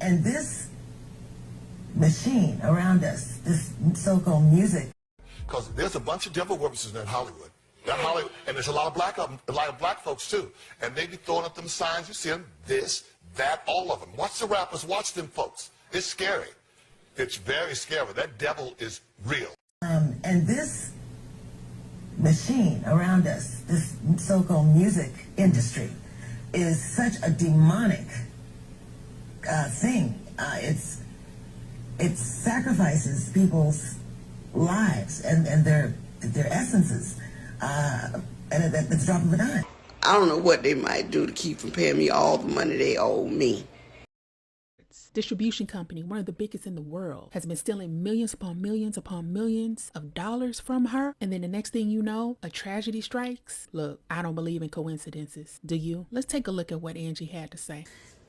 And this machine around us, this so-called music. Because there's a bunch of devil worshippers in Hollywood. And there's a lot of black folks too. And they be throwing up them signs, you see them, this, that, all of them. Watch the rappers, watch them folks. It's scary. It's very scary. That devil is real. And this machine around us, this so-called music industry, is such a demonic thing. It sacrifices people's lives and their essences at the drop of a dime. I don't know what they might do to keep from paying me all the money they owe me. Distribution company, one of the biggest in the world, has been stealing millions upon millions of dollars from her. And then the next thing you know, a tragedy strikes. Look, I don't believe in coincidences. Do you? Let's take a look at what Angie had to say.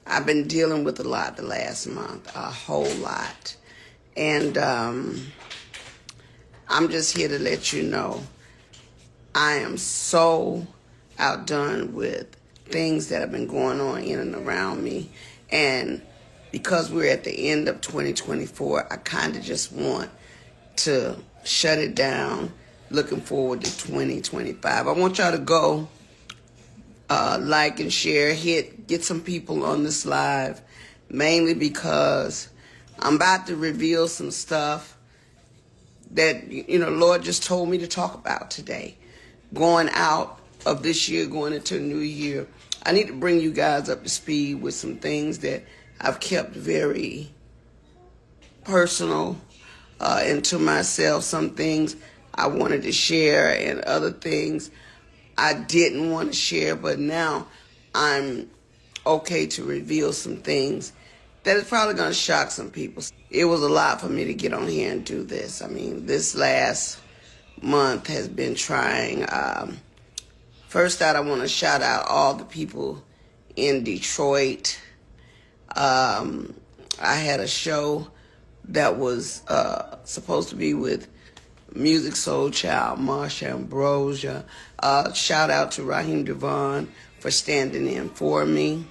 I've been dealing with a lot the last month, a whole lot. And I'm just here to let you know, I am so outdone with things that have been going on in and around me. And because we're at the end of 2024, I kind of just want to shut it down, looking forward to 2025. I want y'all to go like and share, get some people on this live, mainly because I'm about to reveal some stuff that, Lord just told me to talk about today. Going out of this year, going into a new year, I need to bring you guys up to speed with some things that I've kept very personal and to myself. Some things I wanted to share and other things I didn't want to share, but now I'm okay to reveal some things that is probably going to shock some people. It was a lot for me to get on here and do this. I mean, this last month has been trying. First out, I want to shout out all the people in Detroit. I had a show that was supposed to be with Music Soul Child, Marsha Ambrosia. Shout out to Raheem Devon for standing in for me.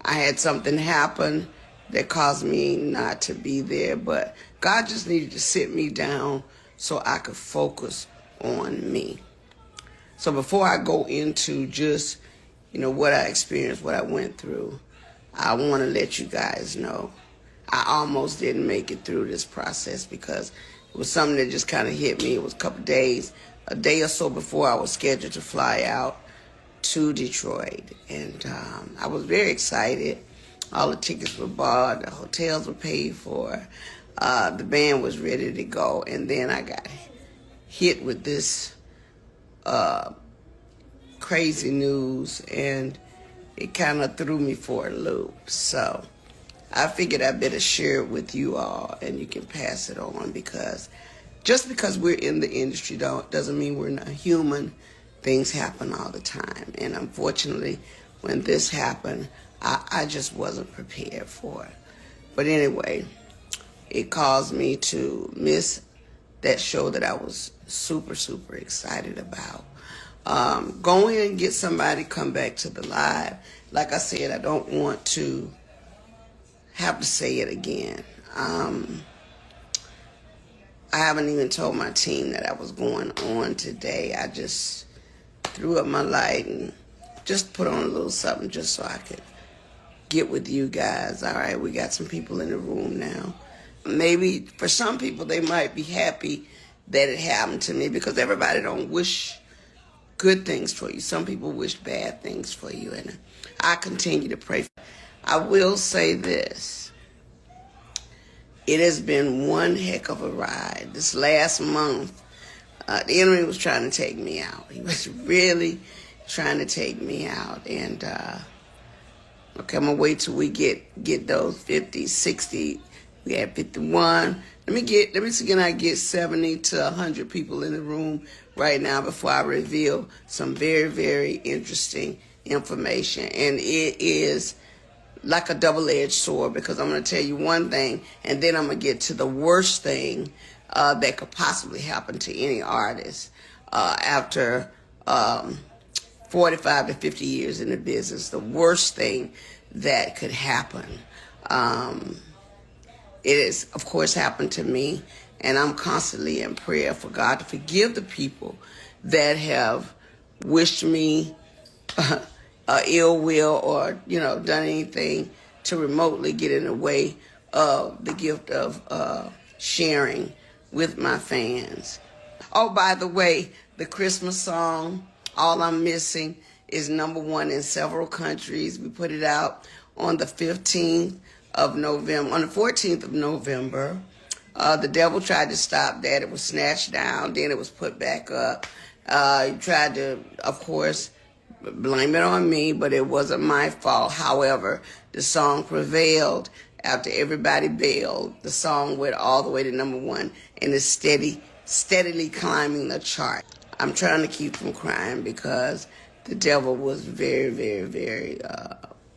I had something happen that caused me not to be there, but God just needed to sit me down so I could focus on me. So before I go into just, what I experienced, what I went through, I want to let you guys know I almost didn't make it through this process because it was something that just kind of hit me. It was a couple of days, a day or so before I was scheduled to fly out to Detroit. And I was very excited. All the tickets were bought, the hotels were paid for, the band was ready to go. And then I got hit with this crazy news, and it kind of threw me for a loop. So I figured I better share it with you all, and you can pass it on, because just because we're in the industry doesn't mean we're not human. Things happen all the time. And unfortunately, when this happened, I just wasn't prepared for it. But anyway, it caused me to miss that show that I was super, super excited about. Go ahead and get somebody come back to the live. Like I said, I don't want to have to say it again. I haven't even told my team that I was going on today. I just threw up my light and just put on a little something just so I could get with you guys. All right, we got some people in the room now. Maybe for some people, they might be happy that it happened to me, because everybody don't wish good things for you. Some people wish bad things for you, and I continue to pray. I will say this. It has been one heck of a ride. This last month, the enemy was trying to take me out. He was really trying to take me out. And, okay, I'm going to wait till we get those 50, 60. We had 51. Let me see, can I get 70 to 100 people in the room right now before I reveal some very, very interesting information. And it is like a double-edged sword, because I'm going to tell you one thing, and then I'm going to get to the worst thing that could possibly happen to any artist after 45 to 50 years in the business. The worst thing that could happen. It has, of course, happened to me, and I'm constantly in prayer for God to forgive the people that have wished me ill will or, done anything to remotely get in the way of the gift of sharing with my fans. Oh, by the way, the Christmas song, All I'm Missing, is #1 in several countries. We put it out on the 15th of November, on the 14th of November. The devil tried to stop that. It was snatched down. Then it was put back up. He tried to, of course, blame it on me, but it wasn't my fault. However, the song prevailed after everybody bailed. The song went all the way to #1 and is steadily climbing the chart. I'm trying to keep from crying because the devil was very, very, very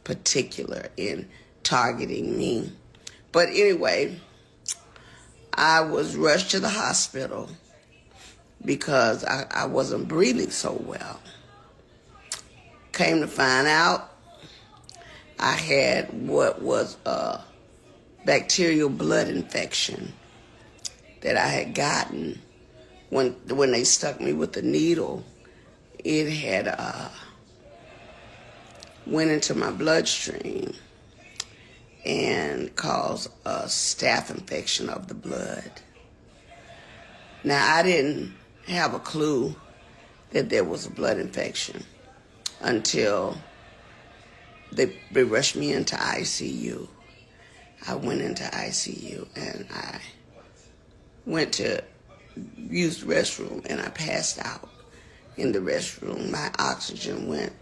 particular in targeting me. But anyway, I was rushed to the hospital because I wasn't breathing so well. Came to find out I had what was a bacterial blood infection that I had gotten when they stuck me with the needle. It had went into my bloodstream and caused a staph infection of the blood. Now, I didn't have a clue that there was a blood infection until they rushed me into ICU. I went into ICU and I went to use the restroom and I passed out in the restroom. My oxygen went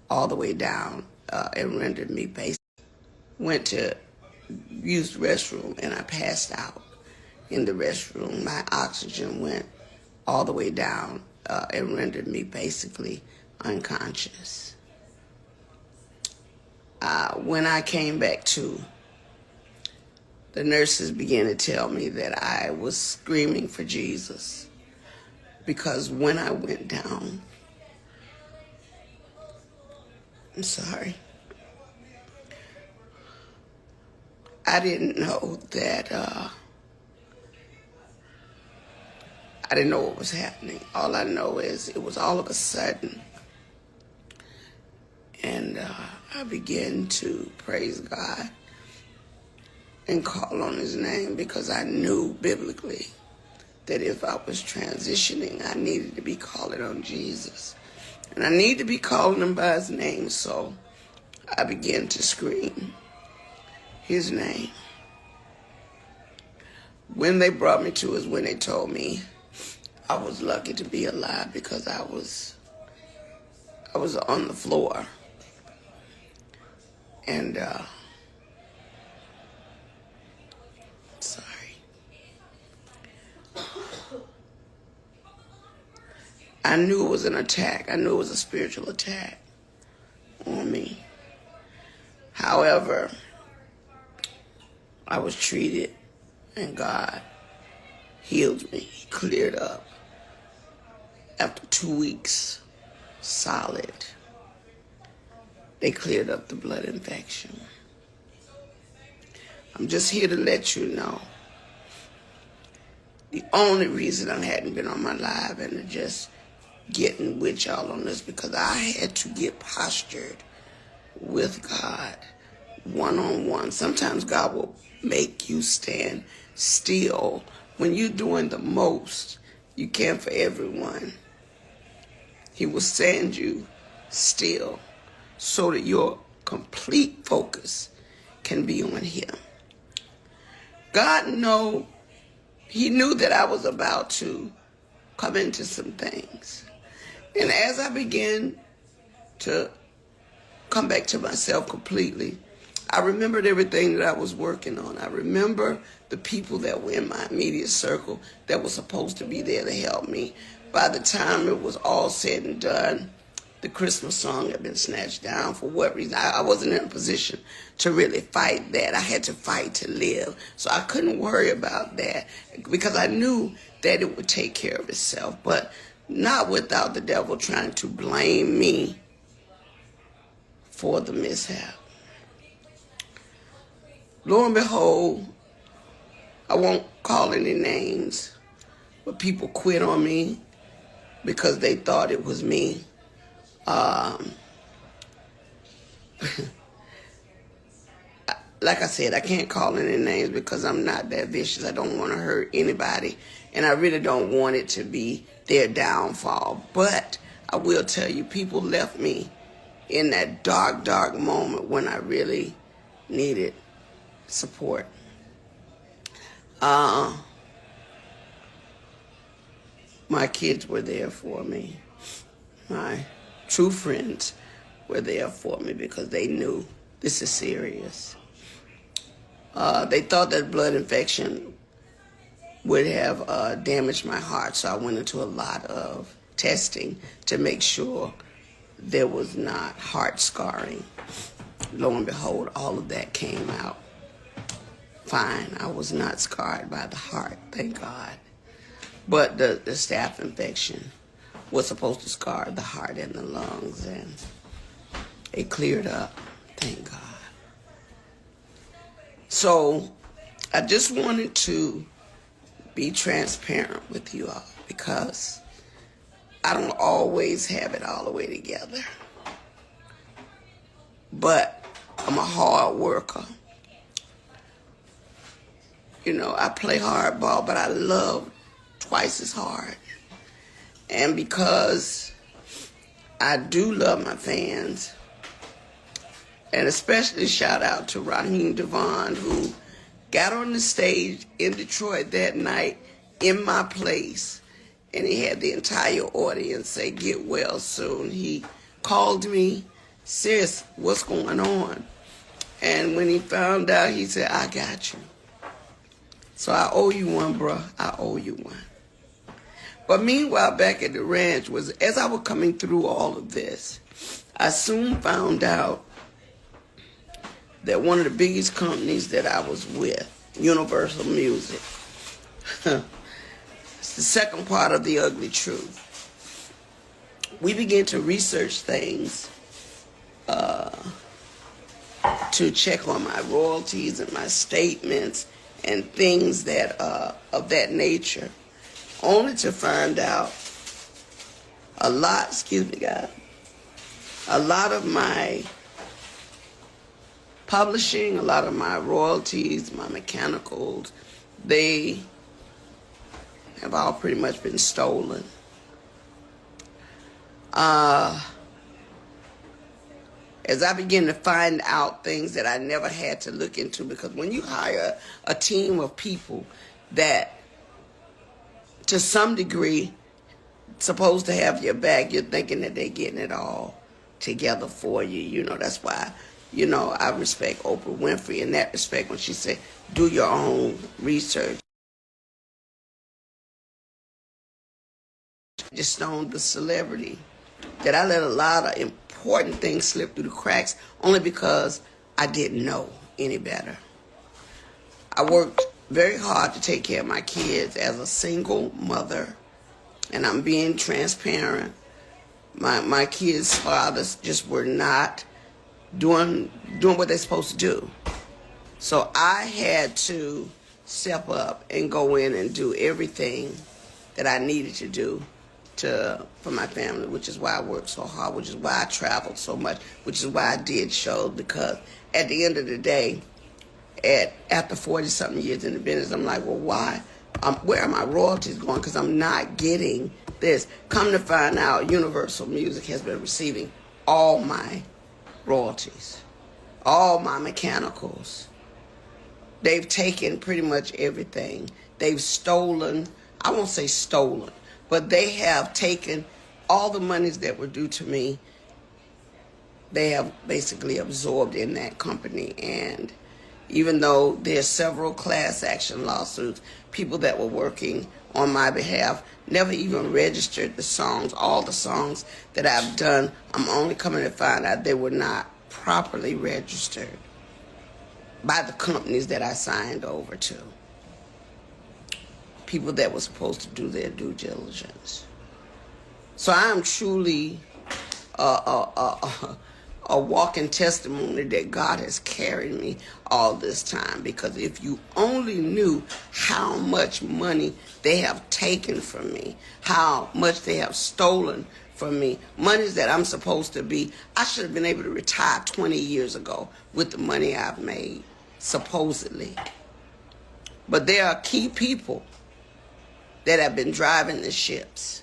all the way down and rendered me basic. Went to use the restroom and I passed out in the restroom. My oxygen went all the way down and rendered me basically unconscious. When I came back to, the nurses began to tell me that I was screaming for Jesus because when I went down, I'm sorry, I didn't know that, I didn't know what was happening. All I know is it was all of a sudden. And I began to praise God and call on his name because I knew biblically that if I was transitioning, I needed to be calling on Jesus. And I need to be calling him by his name, so I began to scream his name. When they brought me to is when they told me I was lucky to be alive because I was on the floor. And sorry. I knew it was an attack. I knew it was a spiritual attack on me. However, I was treated and God healed me. He cleared up. After 2 weeks, solid, they cleared up the blood infection. I'm just here to let you know the only reason I hadn't been on my live and to just getting with y'all on this because I had to get postured with God one-on-one. Sometimes God will make you stand still. When you're doing the most you can for everyone, he will stand you still so that your complete focus can be on him. God he knew that I was about to come into some things. And as I began to come back to myself completely, I remembered everything that I was working on. I remember the people that were in my immediate circle that were supposed to be there to help me. By the time it was all said and done, the Christmas song had been snatched down. For what reason? I wasn't in a position to really fight that. I had to fight to live. So I couldn't worry about that because I knew that it would take care of itself, but not without the devil trying to blame me for the mishap. lo and behold, I won't call any names, but people quit on me because they thought it was me. Like I said, I can't call any names because I'm not that vicious. I don't want to hurt anybody, and I really don't want it to be their downfall. But I will tell you, people left me in that dark, dark moment when I really needed support. My kids were there for me. My true friends were there for me because they knew this is serious. They thought that blood infection would have damaged my heart, so I went into a lot of testing to make sure there was not heart scarring. Lo and behold, all of that came out fine. I was not scarred by the heart, thank God. But the staph infection was supposed to scar the heart and the lungs, and it cleared up, thank God. So I just wanted to be transparent with you all because I don't always have it all the way together. But I'm a hard worker. You know, I play hardball, but I love twice as hard. And because I do love my fans, and especially shout out to Raheem Devon, who got on the stage in Detroit that night in my place, and he had the entire audience say, "Get well soon." He called me, "Sis, what's going on?" And when he found out, he said, "I got you." So I owe you one, bruh. I owe you one. But meanwhile, back at the ranch, as I was coming through all of this, I soon found out that one of the biggest companies that I was with, Universal Music, it's the second part of the ugly truth. We began to research things to check on my royalties and my statements and things that of that nature, only to find out a lot of my publishing, a lot of my royalties, my mechanicals, they have all pretty much been stolen. As I begin to find out things that I never had to look into, because when you hire a team of people that, to some degree, supposed to have your back, you're thinking that they're getting it all together for you. You know, that's why, you know, I respect Oprah Winfrey in that respect when she said, do your own research. Just on the celebrity, that I let a lot of important things slip through the cracks only because I didn't know any better. I worked very hard to take care of my kids as a single mother, and I'm being transparent. My kids' fathers just were not doing what they're supposed to do. So I had to step up and go in and do everything that I needed to do for my family, which is why I worked so hard, which is why I traveled so much, which is why I did shows, because at the end of the day, after 40-something years in the business, I'm like, well, why? Where are my royalties going? Because I'm not getting this. Come to find out, Universal Music has been receiving all my royalties, all my mechanicals. They've taken pretty much everything. They've stolen, I won't say stolen, but they have taken all the monies that were due to me. They have basically absorbed in that company. And even though there's several class action lawsuits, people that were working on my behalf never even registered the songs. All the songs that I've done, I'm only coming to find out they were not properly registered by the companies that I signed over to. People that were supposed to do their due diligence. So I am truly a a walking testimony that God has carried me all this time. Because if you only knew how much money they have taken from me, how much they have stolen from me, monies that I'm supposed to be, I should have been able to retire 20 years ago with the money I've made, supposedly. But there are key people that have been driving the ships.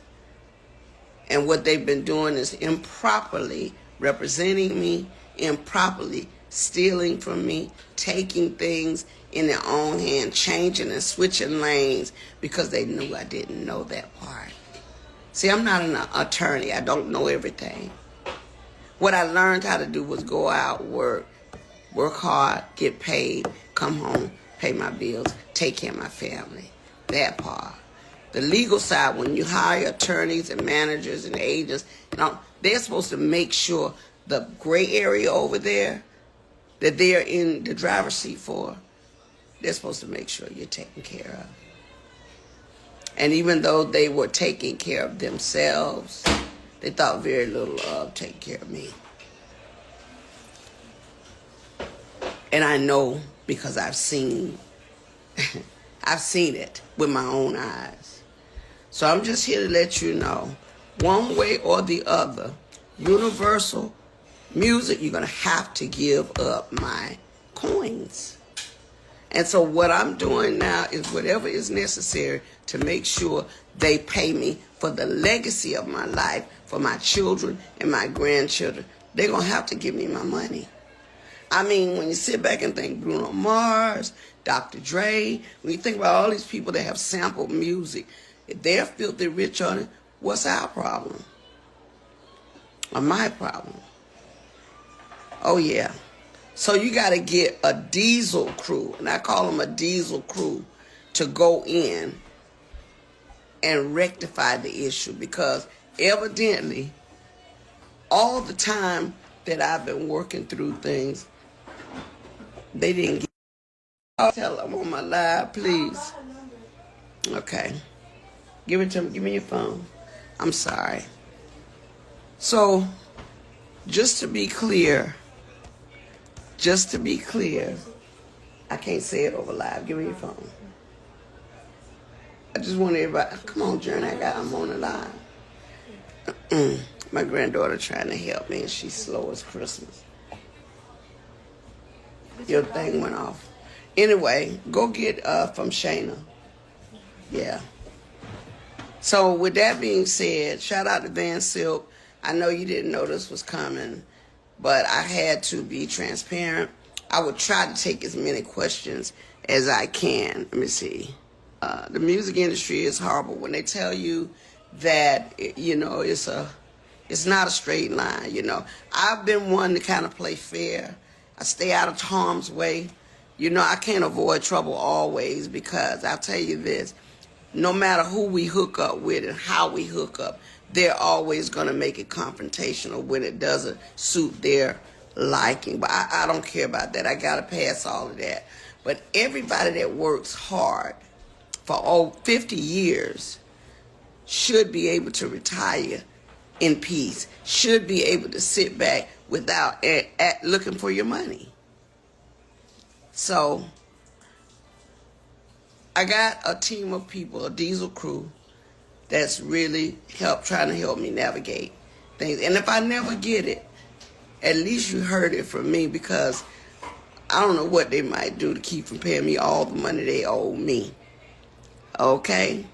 And what they've been doing is improperly representing me, improperly stealing from me, taking things in their own hand, changing and switching lanes because they knew I didn't know that part. See, I'm not an attorney. I don't know everything. What I learned how to do was go out, work hard, get paid, come home, pay my bills, take care of my family. That part. The legal side, when you hire attorneys and managers and agents, they're supposed to make sure the gray area over there that they're in the driver's seat for, they're supposed to make sure you're taken care of. And even though they were taking care of themselves, they thought very little of taking care of me. And I know because I've seen it with my own eyes. So I'm just here to let you know, one way or the other, Universal Music, you're going to have to give up my coins. And so what I'm doing now is whatever is necessary to make sure they pay me for the legacy of my life, for my children and my grandchildren. They're going to have to give me my money. I mean, when you sit back and think Bruno Mars, Dr. Dre, when you think about all these people that have sampled music, if they're filthy rich on it, what's our problem? Or my problem? Oh, yeah. So you got to get a diesel crew, and I call them a diesel crew, to go in and rectify the issue, because evidently all the time that I've been working through things, they didn't get. I'll tell them on my live, please. Okay. Give it to me. Give me your phone. I'm sorry. So, just to be clear, I can't say it over live. Give me your phone. I just want everybody, come on, Journey, I'm on the line. My granddaughter trying to help me, and she's slow as Christmas. Your thing went off. Anyway, go get from Shayna. Yeah. So with that being said, shout out to Van Silk. I know you didn't know this was coming, but I had to be transparent. I would try to take as many questions as I can. Let me see. The music industry is horrible. When they tell you that, it's not a straight line, I've been one to kind of play fair. I stay out of harm's way. I can't avoid trouble always, because I'll tell you this, no matter who we hook up with and how we hook up, they're always going to make it confrontational when it doesn't suit their liking. But I don't care about that. I got to pass all of that. But everybody that works hard for 50 years should be able to retire in peace, should be able to sit back without looking for your money. So I got a team of people, a diesel crew, that's really trying to help me navigate things. And if I never get it, at least you heard it from me, because I don't know what they might do to keep from paying me all the money they owe me. Okay?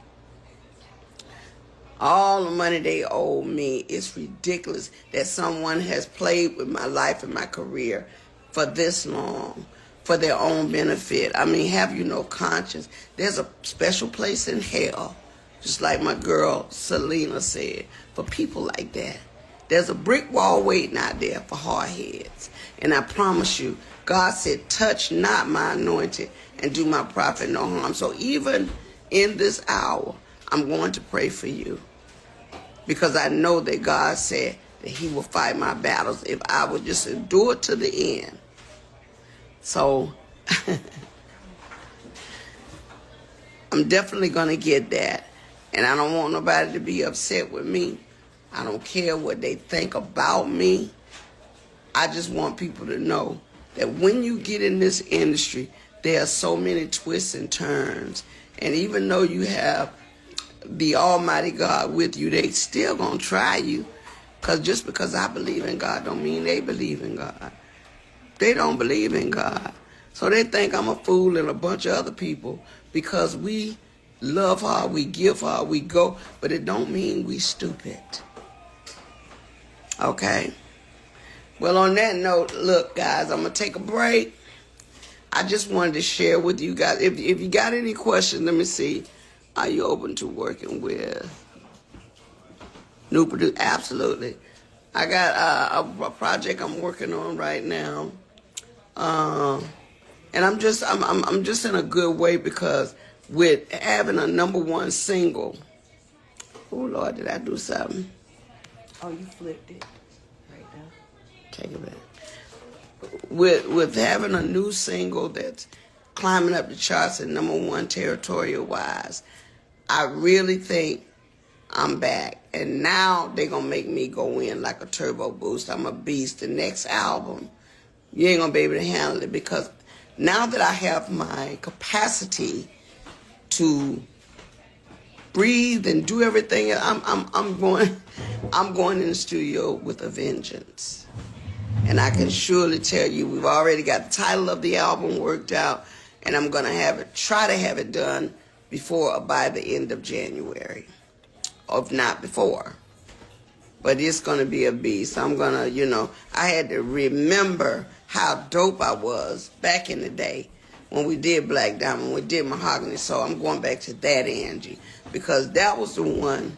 All the money they owe me. It's ridiculous that someone has played with my life and my career for this long, for their own benefit. I mean, have you no conscience? There's a special place in hell, just like my girl Selena said, for people like that. There's a brick wall waiting out there for hard heads. And I promise you, God said, touch not my anointed and do my prophet no harm. So even in this hour, I'm going to pray for you, because I know that God said that he will fight my battles if I would just endure to the end. So I'm definitely going to get that. And I don't want nobody to be upset with me. I don't care what they think about me. I just want people to know that when you get in this industry, there are so many twists and turns. And even though you have the Almighty God with you, they still gonna try you. Because just because I believe in God don't mean they believe in God. They don't believe in God. So they think I'm a fool and a bunch of other people because we love hard, we give hard, we go, but it don't mean we stupid. Okay? Well, on that note, look, guys, I'm going to take a break. I just wanted to share with you guys. If you got any questions, let me see. Are you open to working with new producer? Absolutely. I got a project I'm working on right now. And I'm just in a good way because with having a #1 single. Oh Lord, did I do something? Oh, you flipped it right now. Take it back. With having a new single that's climbing up the charts at #1 territorial wise, I really think I'm back. And now they're gonna make me go in like a turbo boost. I'm a beast. The next album, you ain't gonna be able to handle it because now that I have my capacity to breathe and do everything, I'm going in the studio with a vengeance. And I can surely tell you, we've already got the title of the album worked out, and I'm gonna try to have it done by the end of January, if not before. But it's gonna be a beast. I'm gonna, I had to remember how dope I was back in the day when we did Black Diamond, when we did Mahogany. So I'm going back to that Angie because that was the one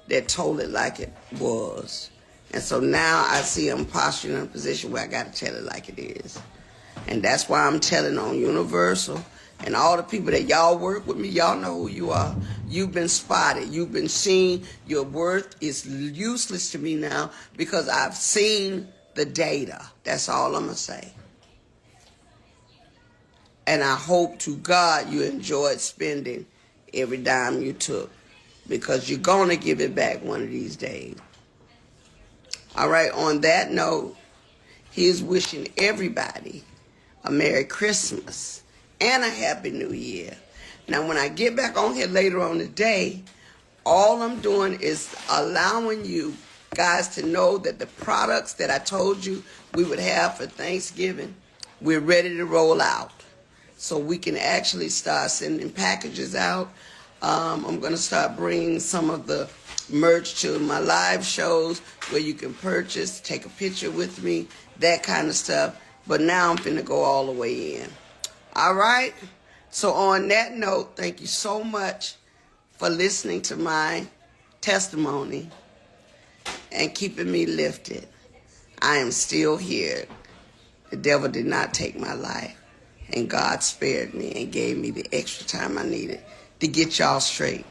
that told it like it was. And so now I see I'm posturing in a position where I got to tell it like it is. And that's why I'm telling on Universal and all the people that y'all work with me. Y'all know who you are. You've been spotted. You've been seen. Your worth is useless to me now because I've seen the data. That's all I'm going to say. And I hope to God you enjoyed spending every dime you took because you're going to give it back one of these days. All right, on that note, here's wishing everybody a Merry Christmas and a Happy New Year. Now, when I get back on here later on today, all I'm doing is allowing you guys to know that the products that I told you we would have for Thanksgiving, we're ready to roll out. So we can actually start sending packages out. I'm going to start bringing some of the merch to my live shows where you can purchase, take a picture with me, that kind of stuff. But now I'm finna go all the way in. All right? So on that note, thank you so much for listening to my testimony and keeping me lifted. I am still here. The devil did not take my life. And God spared me and gave me the extra time I needed to get y'all straight.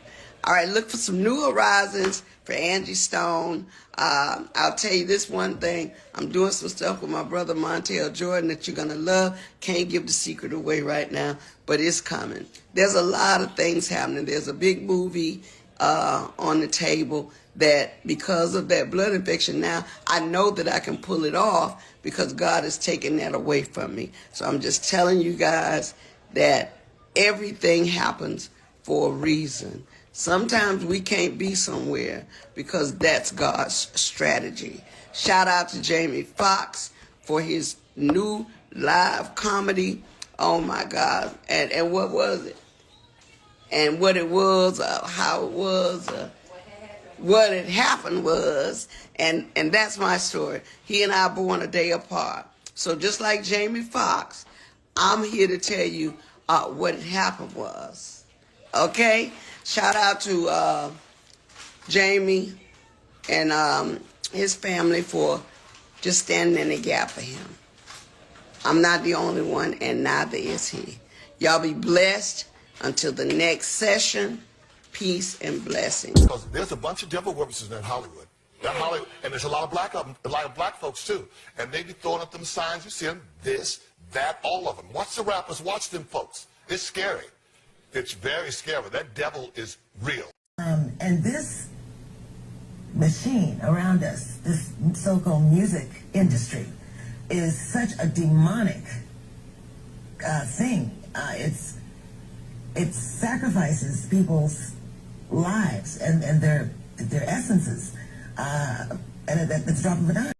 All right, look for some new horizons for Angie Stone. I'll tell you this one thing. I'm doing some stuff with my brother Montel Jordan that you're going to love. Can't give the secret away right now, but it's coming. There's a lot of things happening. There's a big movie on the table that because of that blood infection now, I know that I can pull it off because God has taken that away from me. So I'm just telling you guys that everything happens for a reason. Sometimes we can't be somewhere because that's God's strategy. Shout out to Jamie Foxx for his new live comedy. Oh my God. And what was it? And what it was, how it was, what had happened was, and that's my story. He and I were born a day apart. So just like Jamie Foxx, I'm here to tell you what had happened was. Okay? Shout out to Jamie and his family for just standing in the gap for him. I'm not the only one, and neither is he. Y'all be blessed until the next session. Peace and blessings. Because there's a bunch of devil workers in Hollywood. And there's a lot of black folks too. And they be throwing up them signs. You see them, this, that, all of them. Watch the rappers, watch them folks. It's scary. It's very scary. That devil is real. And this machine around us, this so-called music industry, is such a demonic thing. It sacrifices people's lives and their essences, and at the drop of a dime.